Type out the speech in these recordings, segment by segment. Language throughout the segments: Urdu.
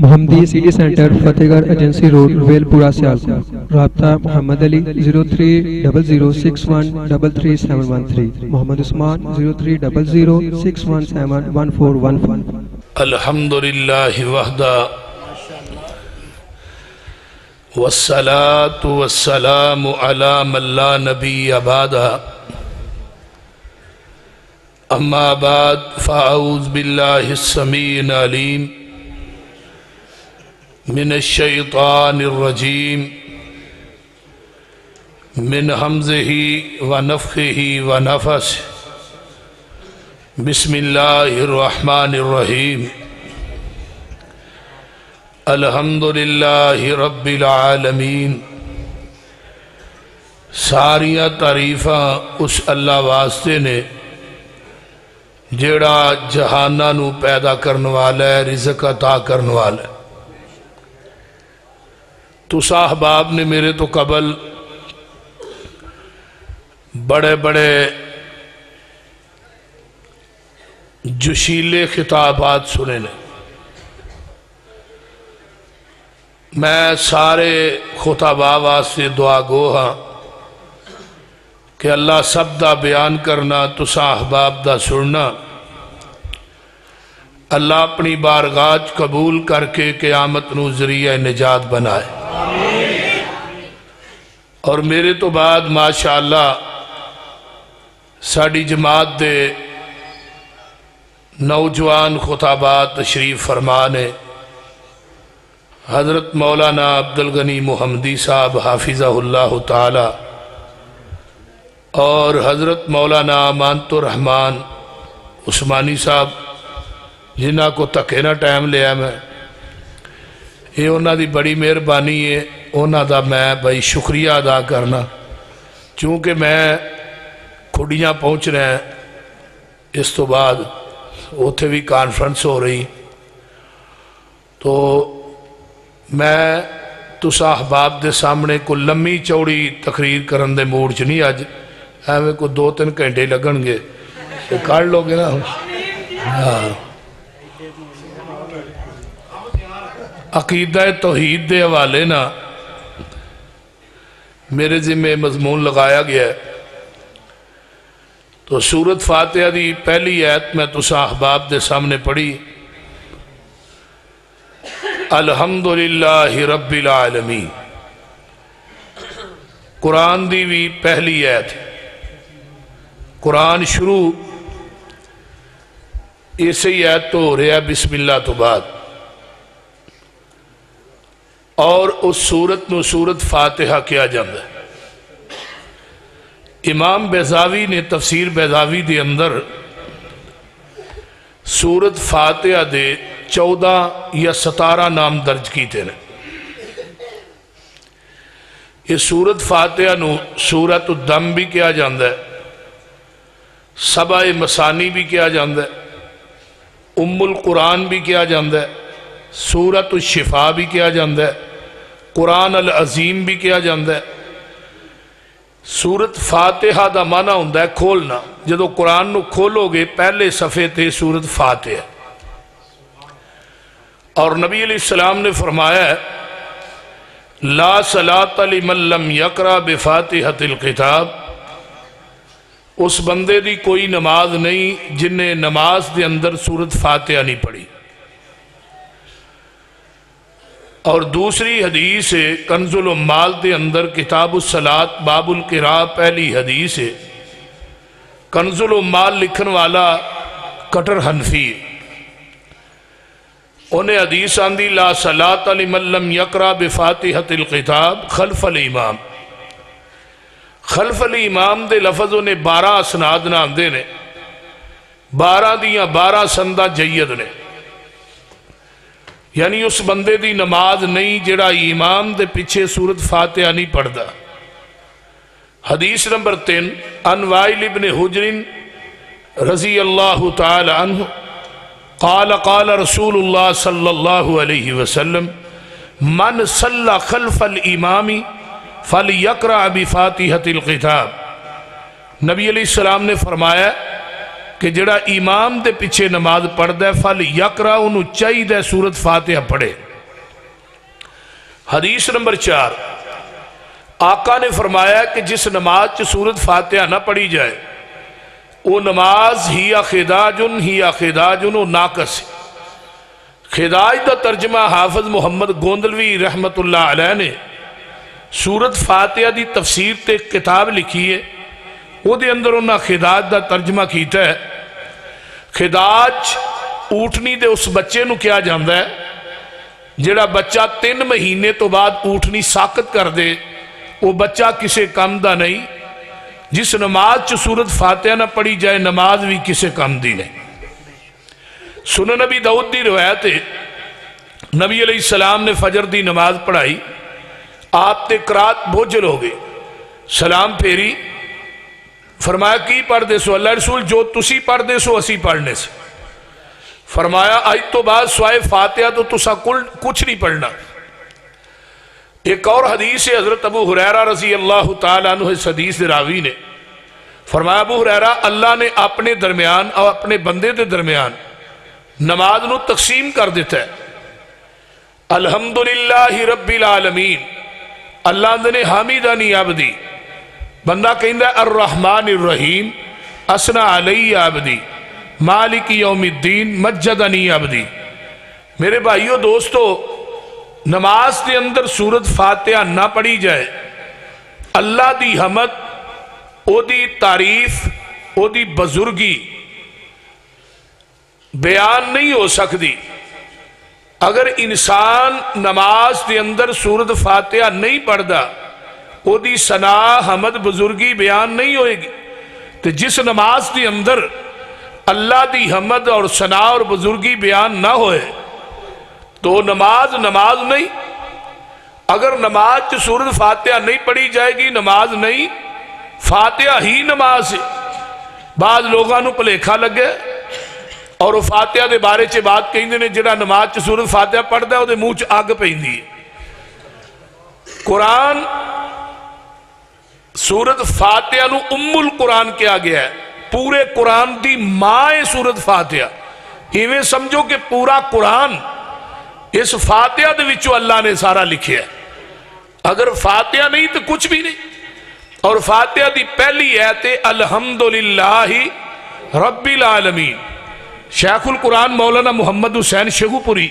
محمدی سٹی سینٹر فتح گڑھ ایجنسی روڈ ویل پورہ سیالکوٹ۔ رابطہ محمد علی 030061337113، محمد عثمان 030061711415۔ الحمدللہ وحدہ والصلاة والسلام علی من لا نبی بعدہ، اما بعد فاعوذ باللہ السمیع العلیم من الشیطان الرجیم من حمزہ ونفخہ ونفثہ، بسم اللہ الرحمن الرحیم، الحمدللہ رب العالمین۔ ساریاں تعریفاں اس اللہ واسطے نے جیڑا جہاناں نو پیدا کرنے والا ہے، رزق عطا کرنے والا ہے۔ تسا احباب نے میرے تو قبل بڑے بڑے جشیلے خطابات سنے نے۔ میں سارے خطباء واسطے دعا گو ہاں کہ اللہ سب دا بیان کرنا، تسا احباب دا سننا، اللہ اپنی بارگاہ قبول کر کے قیامت نو ذریعہ نجات بنائے۔ اور میرے تو بعد ماشاءاللہ ساڑی جماعت دے نوجوان خطابات تشریف فرمانے، حضرت مولانا عبدالغنی محمدی صاحب حافظہ اللہ تعالی اور حضرت مولانا امانت الرحمن عثمانی صاحب جنہاں کو تکے نہ ٹائم لیا میں، یہ انہاں دی بڑی مہربانی ہے، انہاں دا میں بھائی شکریہ ادا کرنا، چونکہ میں کھڑیاں پہنچ رہے ہیں، اس تو بعد اوتھے بھی کانفرنس ہو رہی، تو میں تسا احباب دے سامنے کو لمبی چوڑی تقریر کرن دے موڑ چ نہیں، اج ایویں کو 2-3 گھنٹے لگن گے، کر لو گے نا۔ عقیدہ توحید دے حوالے نا میرے ذمہ مضمون لگایا گیا ہے، تو سورت فاتحہ دی پہلی آیت میں تسا احباب دے سامنے پڑھی، الحمدللہ رب العالمین۔ قرآن دی بھی پہلی آیت ہے، قرآن شروع اسی آیت تو ہو رہا ہے بسم اللہ تو بعد، اور اس سورت نو سورت فاتحہ کیا جاندہ ہے۔ امام بیضاوی نے تفسیر بیضاوی دے اندر سورت فاتحہ دے 14 یا 17 نام درج کیتے ہیں۔ یہ سورت فاتحہ نو سورت الدم بھی کیا جاندہ ہے، سبع مسانی بھی کیا جاندہ ہے، ام القرآن بھی کیا جاندہ ہے، سورت الشفا بھی کیا جاندہ ہے، قرآن العظیم بھی کیا جاندہ ہے۔ سورت فاتحہ دا معنی ہوندہ ہے کھولنا، جدو قرآن نو کھولو گے پہلے صفحے تے سورت فاتحہ، اور نبی علیہ السلام نے فرمایا ہے لا صلاۃ لمن لم یقرأ بفاتحۃ الکتاب، اس بندے دی کوئی نماز نہیں جن نے نماز دے اندر سورت فاتحہ نہیں پڑھی۔ اور دوسری حدیث ہے کنز العمال دے اندر کتاب الصلاۃ باب القراء پہلی حدیث ہے، کنز العمال لکھن والا کٹر حنفی ہے، انہیں حدیث آندھی لا صلاۃ لمن لم یقرأ بفاتحۃ الکتاب خلف الامام۔ خلف الامام دے لفظ انہیں 12 اسناد نہ آندے نے، 12 دیاں 12 سندہ جید نے، یعنی اس بندے دی نماز نہیں جڑا امام دے پیچھے سورت فاتحہ نہیں پڑھدا۔ حدیث نمبر 3 عن وائل ابن حجر رضی اللہ تعالی عنہ قال قال رسول اللہ صلی اللہ علیہ وسلم من صلی خلف الامام فلیقرأ بفاتحۃ الکتاب۔ نبی علیہ السلام نے فرمایا کہ جڑا امام دے پیچھے نماز پڑھ دے فل یقرا انہوں چاہی دے سورت فاتحہ پڑھے۔ حدیث نمبر 4، آقا نے فرمایا کہ جس نماز چ سورت فاتحہ نہ پڑھی جائے وہ نماز ہی خداجن و ناقص ہے۔ خداج دا ترجمہ حافظ محمد گوندلوی رحمت اللہ علیہ نے سورت فاتحہ دی تفسیر تے کتاب لکھی ہے، وہ دے اندر انہاں خداج دا ترجمہ کیتا ہے۔ خداج اونٹنی دے اس بچے نو کیا جاندہ ہے جڑا بچہ 3 مہینے تو بعد اونٹنی ساکت کر دے، وہ بچہ کسے کم دا نہیں۔ جس نماز چ سورت فاتحہ نہ پڑھی جائے نماز بھی کسے کم دی نہیں۔ سنن نبی داؤد دی روایت ہے، نبی علیہ السلام نے فجر دی نماز پڑھائی، آپ تے قرات بوجھل ہو گئی، سلام پھیری، فرمایا کی پڑھ دے سو؟ اللہ رسول جو تسی پڑھ دے سو اسی پڑھنے سے۔ فرمایا آج تو بعد سوائے فاتحہ تو تسا کچھ نہیں پڑھنا۔ ایک اور حدیث ہے، حضرت ابو ہریرہ رضی اللہ تعالیٰ عنہ اس حدیث راوی نے فرمایا، ابو ہریرہ اللہ نے اپنے درمیان اور اپنے بندے دے درمیان نماز نو تقسیم کر دیتا ہے۔ الحمدللہ رب العالمین، اللہ نے حامدانی عبدی، بندہ کہندہ ہے الرحمن الرحیم اسنا علی عبدی مالک یوم الدین مجدنی عبدی۔ میرے بھائیو دوستو، نماز کے اندر سورت فاتحہ نہ پڑھی جائے، اللہ دی حمد، او دی تعریف، او دی بزرگی بیان نہیں ہو سکتی۔ اگر انسان نماز کے اندر سورت فاتحہ نہیں پڑھدا، او دی ثنا حمد بزرگی بیان نہیں ہوئے گی۔ تو جس نماز کے اندر اللہ دی حمد اور ثنا اور بزرگی بیان نہ ہوئے تو نماز نہیں۔ اگر نماز کی سورت فاتحہ نہیں پڑھی جائے گی نماز نہیں، فاتحہ ہی نماز ہے۔ بعض لوگاں نو پلیکھا لگے اور وہ فاتحہ دے بارے چے بات کہیں نے، جڑا نماز کی سورت فاتحہ پڑھدا ہے وہ دے منہ چ اگ پیندی ہے۔ قرآن سورت فاتحہ نو ام القرآن کیا گیا ہے، پورے قرآن دی ماں سورت فاتحہ۔ ایویں سمجھو کہ پورا قرآن اس فاتحہ دے وچوں اللہ نے سارا لکھیا ہے۔ اگر فاتحہ نہیں تو کچھ بھی نہیں۔ اور فاتحہ دی پہلی آیت الحمدللہ رب العالمین۔ شیخ القرآن مولانا محمد حسین شیخو پوری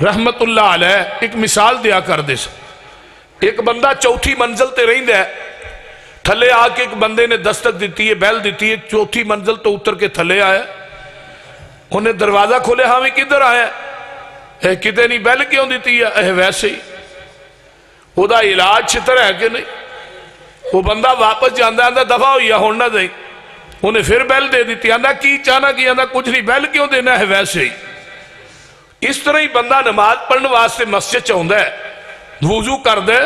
رحمت اللہ علیہ ایک مثال دیا کر دے سا۔ ایک بندہ چوتھی منزل تے رہندہ ہے، تھلے آ کے ایک بندے نے دستک دیتی ہے، بیل دیتی ہے، چوتھی منزل تو اتر کے تھلے آیا، انہیں دروازہ کھولے، ہاں بھی کدھر آیا ہے؟ کتے نہیں بیل کیوں دیتی ہے؟ ویسے ہی وہ دا علاج چھتر ہے کہ نہیں؟ وہ بندہ واپس جاندہ آندہ دفعہ ہوئی ہے ہون نہ دیں، انہیں پھر بیل دے دیتی، آندہ کی چانا کی، آندہ کچھ نہیں، بیل کیوں دینا ہے؟ ویسے ہی اس طرح ہی بندہ نماز پڑھنے واسطے مسجد چاہندہ ہے، وضو کر دے،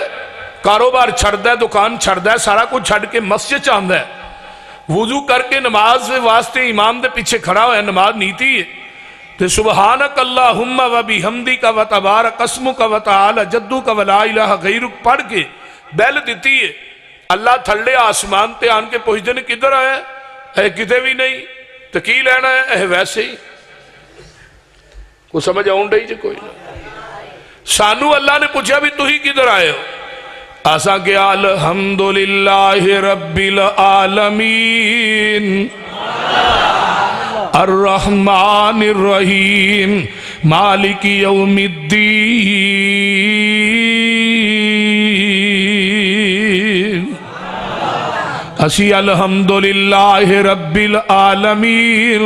کاروبار چھڑ دے، دکان چھڑ دے، سارا کچھ چھڑ کے مسجد چاہندہ ہے، وضو کر کے نماز واسطے امام دے پیچھے کھڑا ہوا ہے، نماز نیتی ہے تو سبحانک اللہم و بحمدک و تبارک اسمک و تعالی جدک و لا الہ غیرک پڑھ کے بیل دیتی ہے۔ اللہ تھلے آسمان تے آن کے پوچھ دینے کدھر آیا ہے؟ کتے بھی نہیں، تو کی لینا ہے؟ ویسے ہی کو سمجھ آؤں ڈائی جے کوئی نہ۔ سانو اللہ نے پوچھا بھی تو ہی کدھر آئے ہو؟ آسا کہ الحمدللہ رب العالمین الرحمن الرحیم مالک یوم الدین۔ اسی الحمدللہ رب العالمین،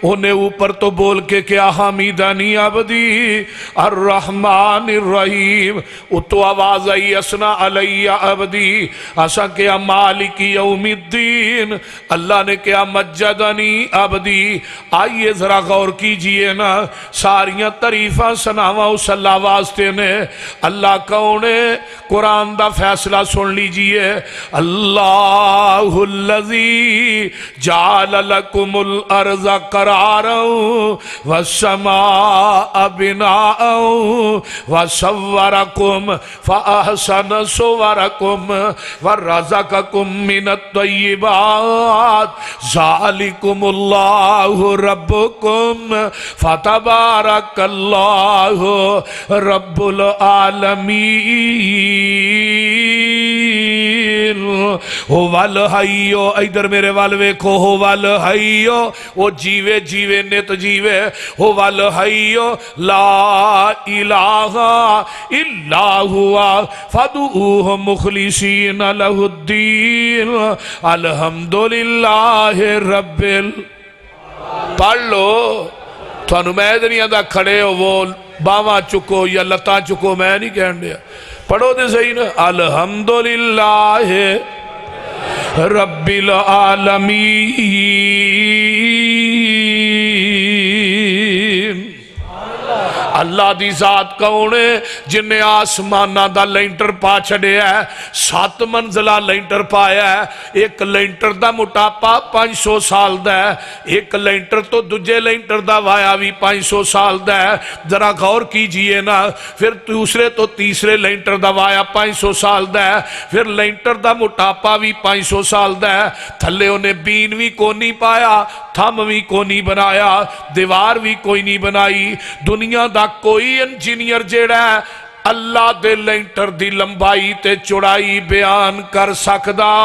انہیں اوپر تو بول کے کیا حمیدانی عبدی الرحمن الرحیم، اتو آواز آئی اسنا علی عبدی، اسا کیا مالک یوم الدین، اللہ نے کیا مجدنی عبدی۔ آئیے ذرا غور کیجئے نا، ساریاں تعریفاں سناواں اس اللہ واسطے نے۔ اللہ کون ہے؟ قرآن دا فیصلہ سن لیجئے، اللہ الذی جعل لکم الارض قرارا والسماء بناء وصوركم فأحسن صوركم ورزقكم من الطيبات ذلكم الله ربكم فتبارك الله رب العالمین هو الحی ادھر میرے وال ویکھو هو الحی وہ جیوے جیوے نت جیوے هو الحی لا الہ الا ہوا فادعوہ مخلصین لہ الدین الحمدللہ رب پڑھ لو تھانو میں نہیں آدھا کھڑے ہو وہ باواں چکو یا لتاں چکو میں نہیں کہن دیا پڑھو دے صحیح نا الحمدللہ رب العالمین اللہ دی ذات کون ہے جن نے آسمانہ دا لینٹر پا چھڑے ہے 7 منزلہ لینٹر پایا ہے ایک لینٹر دا مٹاپا 500 سال دا ہے ایک لینٹر تو دجے لینٹر دا وایا بھی 500 سال دا ہے ذرا غور کیجئے نا پھر دوسرے تو تیسرے لینٹر دا وایا 500 سال دا ہے پھر لینٹر دا مٹاپا بھی 500 سال دا ہے تھلے انہیں بین بھی کو نہیں پایا تھم بھی کو نہیں بنایا دیوار بھی کوئی نہیں بنائی دنیا دا کوئی انجینئر جیڑا ہے اللہ دے لینٹر دی لمبائی تے چوڑائی بیان کر سکدا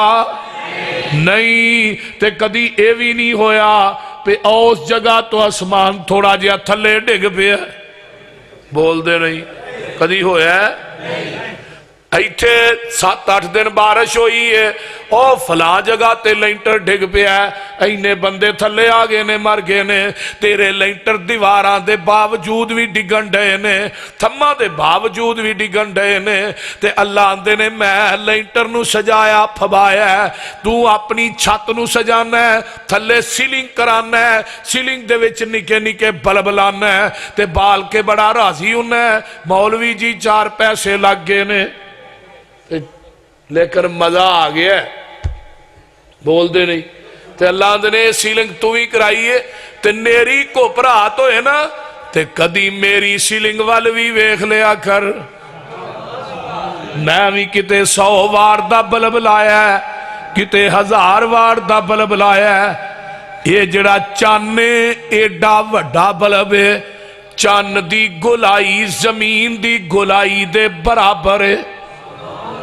نہیں تے کدی اے بھی نہیں ہویا پہ اس جگہ تو اسمان تھوڑا جیا تھلے ڈگ پیا بول دے نہیں کدی ہویا ہے ایتھے 7-8 دن بارش ہوئی ہے او فلاں جگہ تے لینٹر ڈگ پیا ہے اینے بندے تھلے آگے نے مر گئے نے تیرے لینٹر دیواراں دے باوجود بھی ڈگن ڈے نے تھما دے باوجود بھی ڈگن ڈے نے تے اللہ آندے نے میں لینٹر نو سجایا پھبایا ہے تو اپنی چھت نو سجانا ہے تھلے سیلنگ کرانا ہے سیلنگ دے وچ نکے نکے بلب لانا ہے تے بال کے بڑا راضی ہونا ہے مولوی جی 4 پیسے لگ گئے نے لیکن مزہ آ گیا ہے بول دے نہیں تے اللہ نے سیلنگ تو ہی کرائی ہے تے نیری کو پرات ہوئے نا تے کدی میری سیلنگ والوی ویکھ لیا کر میں بھی کتے 100 وار دا بلب لایا ہے کتے 1000 وار دا بلب لایا ہے یہ جڑا چانے ایڈا وڈا بلب ہے چان دی گلائی زمین دی گلائی دے برابر ہے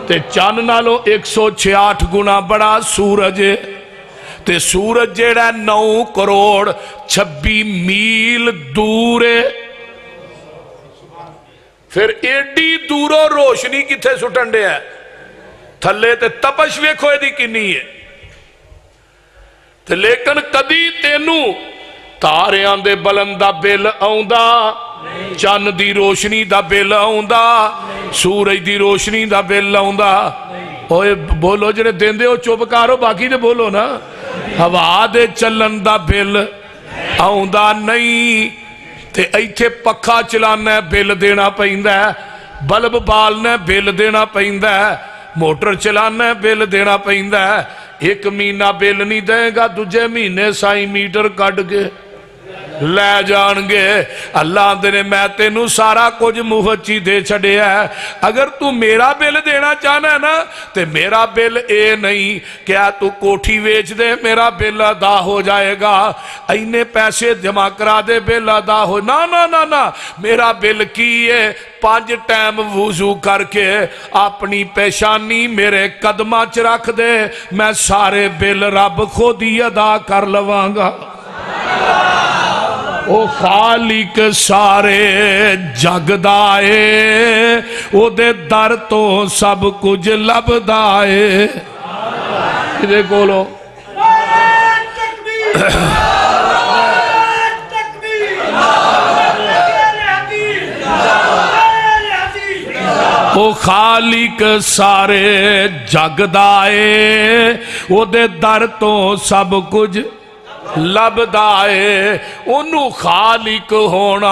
تے چاند نالو 168 گنا بڑا سورج ہے تے سورج جیڑا 9 کروڑ 26 میل دور ہے پھر ایڈی دوروں روشنی کتھے سٹنڈے ہے تھلے تے تپش ویکھو دی کنی ہے تے لیکن کدی تینوں تاریاں دے بلندہ بل آؤندا چاند دی روشنی دا بل آؤندا سورج دی روشنی دا بل آؤندا اوے بولو جنے دین دے ہو چوب کارو باقی دے بولو نا ہوا دے چلن دا بل آؤندا نہیں تے ایتھے پکھا چلانا ہے بل دینا پہندہ ہے بلب بالنا ہے بل دینا پہندہ ہے موٹر چلانا ہے بل دینا پہندہ ہے 1 مہینہ بل نہیں دیں گا دوجے مہینے سائی میٹر کٹ کے لے جانگے اللہ نے میں تینوں سارا کچھ مفتی دے چھڑے ہے اگر تو میرا بل دینا چاہنا ہے نا تے میرا بل اے نہیں کیا تو کوٹھی ویچ دے میرا بل ادا ہو جائے گا اینے پیسے جمع کرا دے بل ادا ہو نا نا نا نا میرا بل کیے 5 ٹائم وضو کر کے اپنی پیشانی میرے قدمہ چ رکھ دے میں سارے بل رب خود ہی ادا کر لوانگا او خالق سارے جگ دائے او دے در تو سب کچھ لب دائے کدے کولو او خالق سارے جگ دائے او دے در تو سب کچھ لب دائے انہوں خالق ہونا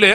li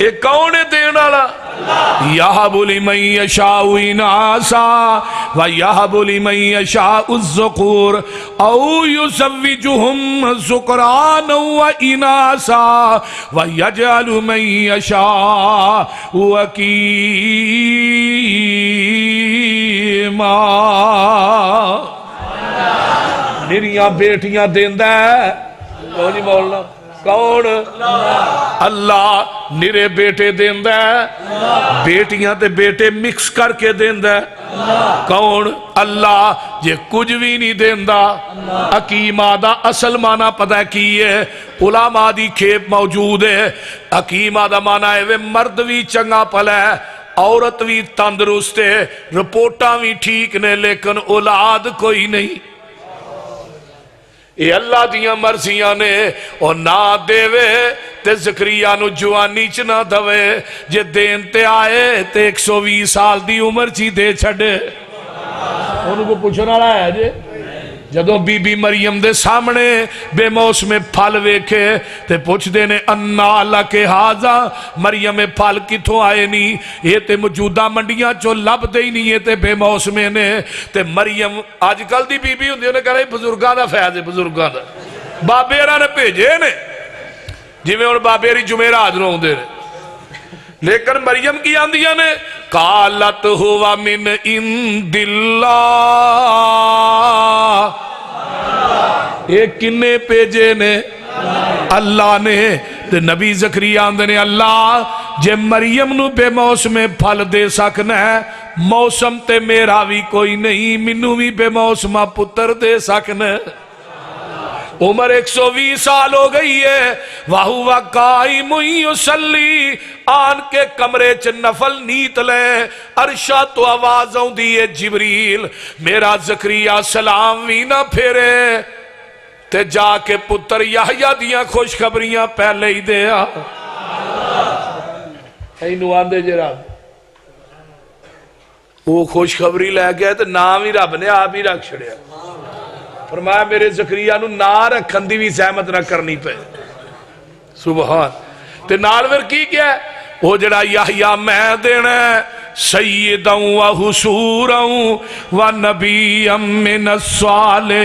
یہ کون ہے دین والا؟ یہب لمن یشاء اناسا ویہب لمن یشاء الذکور او یزوجہم ذکرانا واناسا ویجعل من یشاء عقیما۔ نریاں بیٹیاں دیندہ ہے کون جی مولانا؟ کون؟ اللہ نرے بیٹے دیندہ ہے، بیٹیاں تے بیٹے مکس کر کے دیندہ ہے۔ کون؟ اللہ جے کچھ بھی نہیں دیندہ۔ حکیمہ دا اصل معنی پتہ کی ہے؟ علماء دی کھیپ موجود ہے۔ حکیمہ دا معنی ہے وہ مرد بھی چنگا پلا ہے، عورت بھی تندرست ہے، رپورٹاں بھی ٹھیک نے، لیکن اولاد کوئی نہیں۔ یہ اللہ دیاں مرضیاں نے، اور نہ دے وے تے زکریا نو جوانی چ نہ دوے، جے دین تے آئے تے 120 سال دی عمر چی دے چھڑے۔ انہوں کو پوچھنا رہا ہے جے جدو بی بی مریم دے سامنے بے موسم پھل ویکھے تے پوچھ دینے انا لکے ہاذا، مریم پھل کتھوں آئے نہیں، یہ تے موجودہ منڈیاں چو لب دے ہی نہیں، یہ تے بے موسم نے۔ تے مریم آج کل دی بی بی ہوندی انہیں کہا رہی بزرگاں دا فیض ہے، بزرگاں دا بابیرہ نے بھیجے نے، جی میں انہیں بابیری جمعرات نہ ہوندے نے، لیکن مریم کی آندیاں نے قالت ہوا من عند اللہ، ایک کنے پیجے نے؟ اللہ نے۔ تے نبی زکریا آندے نے اللہ جے مریم نو بے موسم پھل دے سکنا ہے، موسم تے میرا بھی کوئی نہیں، منو بھی بے موسم پتر دے سکنا ہے۔ عمر 120 سال ہو گئی ہے، وَهُوَ قَائِمٌ يُصَلِّي، آن کے کمرے چ نفل نیت لے، عرشہ تو آواز آؤں دیئے جبریل میرا زکریا سلام بھی نہ پھیرے، تے جا کے پتر یحییٰ دیاں خوشخبریاں پہلے ہی دے آ۔ اینو آندے جے رب وہ خوشخبری لے گئے تے نام ہی رب نے آپ ہی رکھ چھڑیا۔ فرمایا میرے زکریا نو نہ رکھن دی بھی زحمت نہ کرنی پہ، سبحان۔ تے نالور کی کیا ہے؟ وہ جڑا یحییٰ میں دینا ہے سیداً و حسوراً و نبیاً من الصالحین،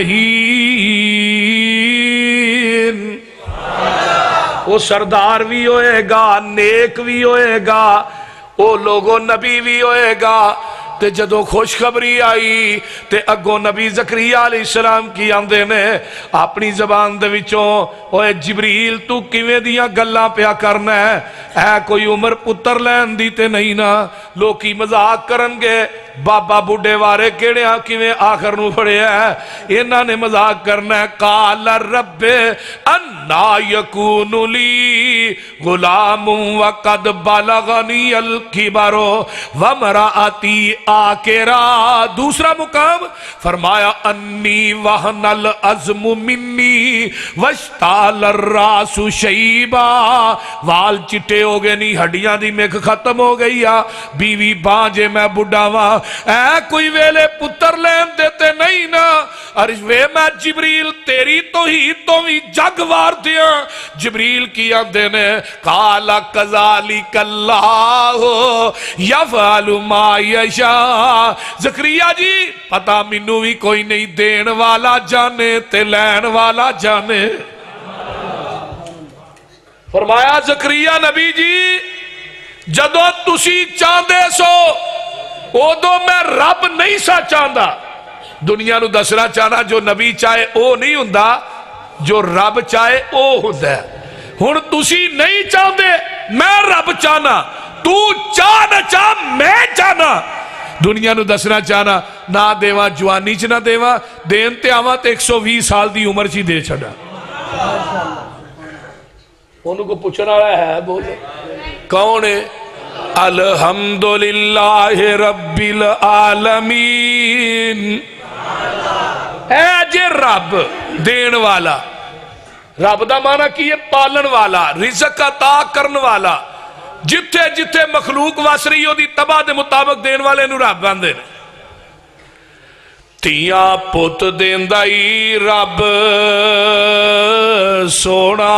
وہ سردار بھی ہوئے گا، نیک بھی ہوئے گا، وہ لوگوں نبی بھی ہوئے گا۔ تے جدو خوشخبری آئی تے اگو نبی زکریا علیہ السلام کی آندے نے اپنی زبان دے وچوں اوے جبریل تو کیویں دیاں گلاں پیا کرنا ہے، اے کوئی عمر پتر لین دی تے نہیں نا، لوکی مذاق کرن گے بابا بوڑھے وارے کیڑے ہاں کیویں آخر نو پڑے ہے، انہاں نے مذاق کرنا ہے۔ قال رب انا یکون لی غلام وقد بلغنی الکبر وامرأتی آکرا۔ دوسرا مقام فرمایا انی وہن العظم منی واشتعل الراس شیبا، وال چٹے ہو گئے نہیں، ہڈیاں دی مکھ ختم ہو گئی، بیوی بانجے میں بڑھا وا، اے کوئی ویلے پتر لین دیتے نہیں نا، عرش وے میں جبریل تیری تو ہی جگ وار دیا۔ جبریل کی آندے نے قال کذالک اللہ یفعل ما یشاء، زکریا جی پتا منو بھی کوئی نہیں، دین والا جانے تے لین والا جانے۔ فرمایا زکریا نبی جی جدو تسی چاندے سو اودو میں رب نہیں سا چاندہ، دنیا نو دسنا چاہنا جو نبی چاہے او نہیں ہوندہ، جو رب چاہے او ہوندہ ہے۔ ہن تسی نہیں چاندے میں رب چاہنا، تو چاہ نہ چاہ میں چاہنا، دنیا نو دسنا چاہنا نہ دیواں جوانی چ نہ دیواں، دین تے آواں تے 120 سال دی عمر چی دے چھڑا۔ انہوں کو پوچھنا رہا ہے بولے کون ہے؟ الحمدللہ رب العالمین، اے جے رب دین والا، رب دا معنی کی ہے پالن والا، رزق عطا کرن والا، جتھے جتھے مخلوق وس رہی ہو دی تباہ دے مطابق دین والے نو رب باندے نے۔ تیاں پت دیندائی رب سونا،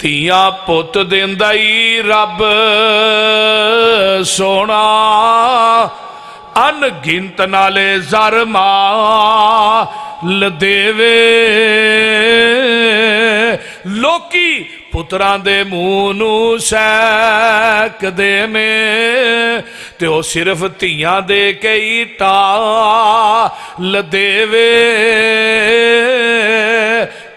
ਧੀਆਂ ਪੁੱਤ ਦਿੰਦਾ ਈ ਰੱਬ ਸੋਹਣਾ ਅਣਗਿਣਤ ਨਾਲੇ ਜ਼ਰ ਮਾਲ ਦੇਵੇ ਲੋਕੀ ਪੁੱਤਰਾਂ ਦੇ ਮੂੰਹ ਨੂੰ ਸੈਕਦੇ ਨੇ ਤੇ ਉਹ ਸਿਰਫ ਧੀਆਂ ਦੇ ਕਈ ਟਾਲ ਦੇਵੇ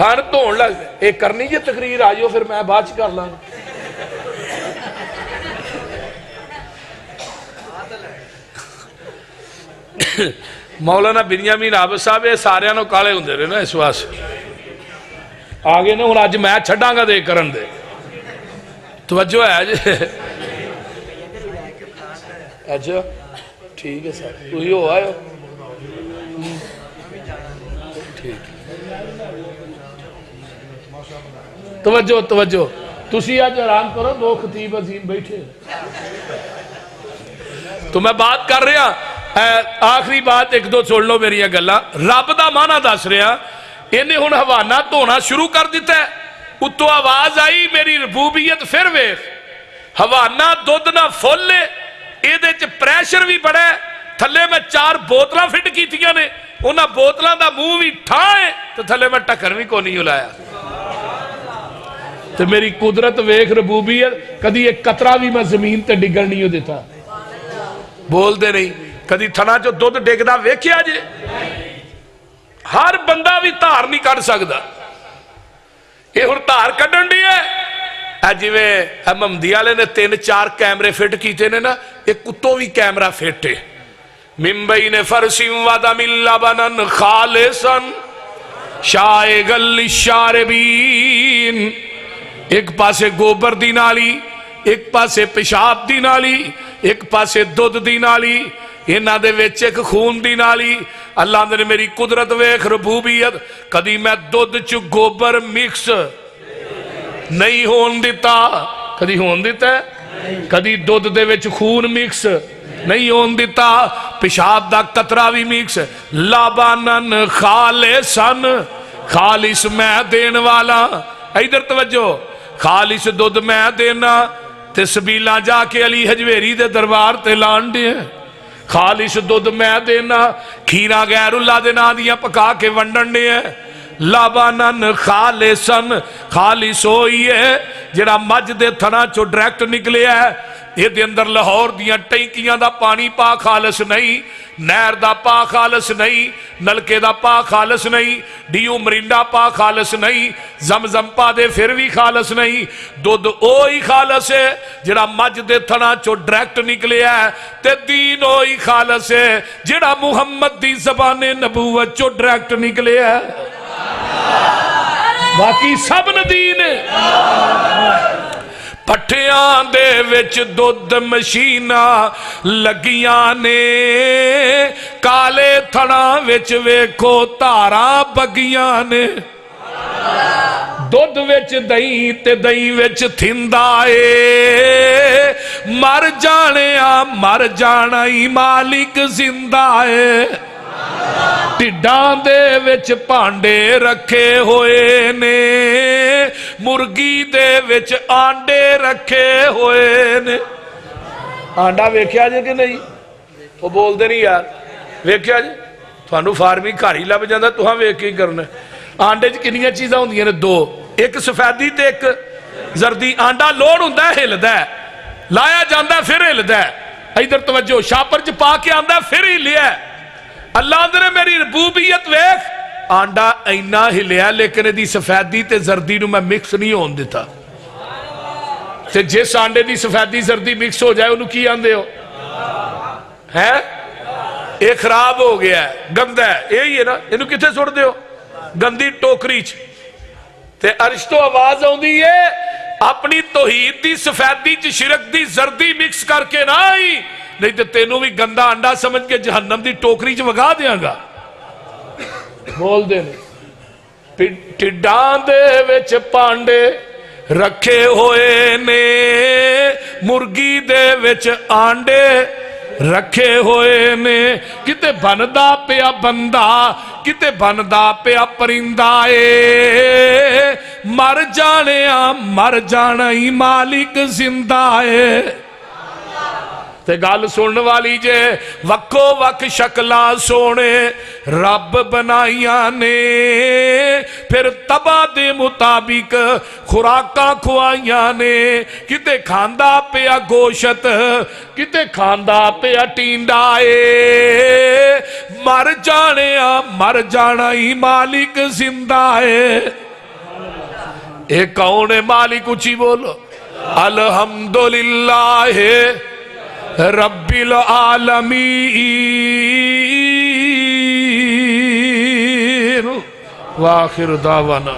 تھن دھون لگ یہ کرنی جی تقریر آ جاؤ پھر میں بعد چ کر لاں مولانا بنیامین عابد صاحب یہ سارے نو کالے ہوندے رہے نا اس واسطے آگے نے ہوں اج میں چھڈاں گا دے کرن دے توجہ ہے جی اچھا ٹھیک ہے سر تھی ہو آئے ٹھیک توجہ توجہ تسی آج آرام کرو دو خطیب عظیم بیٹھے تو میں بات کر رہا آخری بات ایک دو چھوڑ لو میری گلاں رب دا معنی دس رہا انہیں ہن حوانہ دھونا شروع کر دیتا ہے اتو آواز آئی میری ربوبیت پھر ویخ حوانہ دودھ نہ فل لے ایدے چ پریشر بھی بڑا ہے تھلے میں 4 بوتلاں فٹ کیتیاں نے انہاں بوتلاں دا منہ بھی ٹھائے تو تھلے میں ٹکر بھی کو نہیں ہلایا تو میری قدرت ویخ ربوبیت کدی ایک قطرہ بھی میں زمین تے ڈگر نہیں ہو دیتا بول دے نہیں کدی تھنا جو دودھ ڈگ دا ویکھیا جے ہر بندہ بھی تار نہیں کر سکتا یہ ہر تار کڈن دی ہے جی میں محمدی والے نے 3-4 کیمرے فٹ کیتے نے نا ایک کتوں بھی کیمرہ فٹ ہے من بین فرس ودم لبنا خالصا شائغا للشاربین ایک پاسے گوبر دی نالی ایک پاسے پیشاب دی نالی ایک پاسے دودھ دی نالی انہاں دے وچ ایک خون دی نالی اللہ نے میری قدرت ویکھ ربوبیت کدی میں دودھ چ گوبر مکس نہیں ہون دیتا کدی ہون دیتا ہے کدی دودھ دے وچ خون مکس نہیں ہون دیتا پیشاب دا قطرہ بھی مکس لبنن خالصن خالص میں دین والا ادھر توجہ خالص دودھ میں دینا تے سبیلاں جا کے علی حجویری دے دربار تے لان دے خالص دودھ میں دینا کھیرا غیر اللہ دے نا دیاں پکا کے ونڈن دے لبنن خالصن خالص ہوئی ہے جڑا مجھ دے تھنا چو ڈریکٹ نکلے ہے یہ دے اندر لاہور دیاں ٹینکیاں دا پانی پا خالص نہیں نہر دا پا خالص نہیں نلکے دا پا خالص نہیں ڈیو مرینڈا پا خالص نہیں زمزم پا دے پھر بھی خالص نہیں دودھ اوہی خالص ہے جڑا مجھ دے تھنا چو ڈریکٹ نکلے ہے تے دین اوہی خالص ہے جڑا محمد دی زبان نبوت چو ڈریکٹ نکلے ہے باقی سب ندین پٹھیاں دے وچ دودھ مشینہ لگیاں نے کالے تھنا وچ ویکھو تاراں بگیاں نے دودھ وچ دہی تے دہی وچ تھندا اے مر جانا ہی مالک زندہ اے ٹڈاں دے وچ پانڈے رکھے ہوئے نے مرگی دے وچ آنڈے رکھے ہوئے نے آنڈا ویکھیا جے کہ نہیں وہ بول دے نہیں یار ویکھیا جے تھانو فارمی گھر ہی لب جاندا تہاں ویکھ کے کرنا آنڈے چ کنیاں چیزاں ہوندیاں نے 2 ایک سفیدی تے ایک زردی آنڈا لوڑ ہوندا ہے ہلدا ہے لایا جاندا ہے پھر ہلدا ہے ادھر توجہ شاپر چ پا کے آندا ہے پھر ہلیا ہے اللہ نے میری ربوبیت ویکھ آنڈا اینا ہلیا لیکن دی سفیدی تے زردی نو میں مکس نہیں ہون دیتا تے جس آنڈے دی سفیدی زردی مکس ہو جائے انہوں کی آندے ہو ہے ایک خراب ہو گیا ہے گندہ ہے یہی ہے نا انہوں کتے سوڑ دے ہو گندی ٹوکری چ تے عرشتو آواز ہوں دی ہے اپنی توحید دی سفیدی چ شرک دی زردی مکس کر کے نہ آئی نہیں تو تینوں بھی گندہ انڈا سمجھ کے جہنم دی ٹوکری چ وگا دیاں گا بول دے نہیں ٹڈاں دے وچ پانڈے رکھے ہوئے نے مرگی دے وچ آنڈے رکھے ہوئے نے کتے بندا پیا بندہ کتے بندا پیا پرندہ اے مر جانا ہی مالک زندہ اے تے گال سنن والی جے وکو وک شکلاں سونے رب بنائیاں نے پھر تبا دے مطابق خوراکاں کھوائیاں نے کتے کھاندا پیا گوشت کتے کھاندا پیا ٹینڈا اے مر جانا ہی مالک زندہ ہے ایک کون ہے مالک؟ اچھی بولو الحمدللہ رب العالمین وآخر دعوانا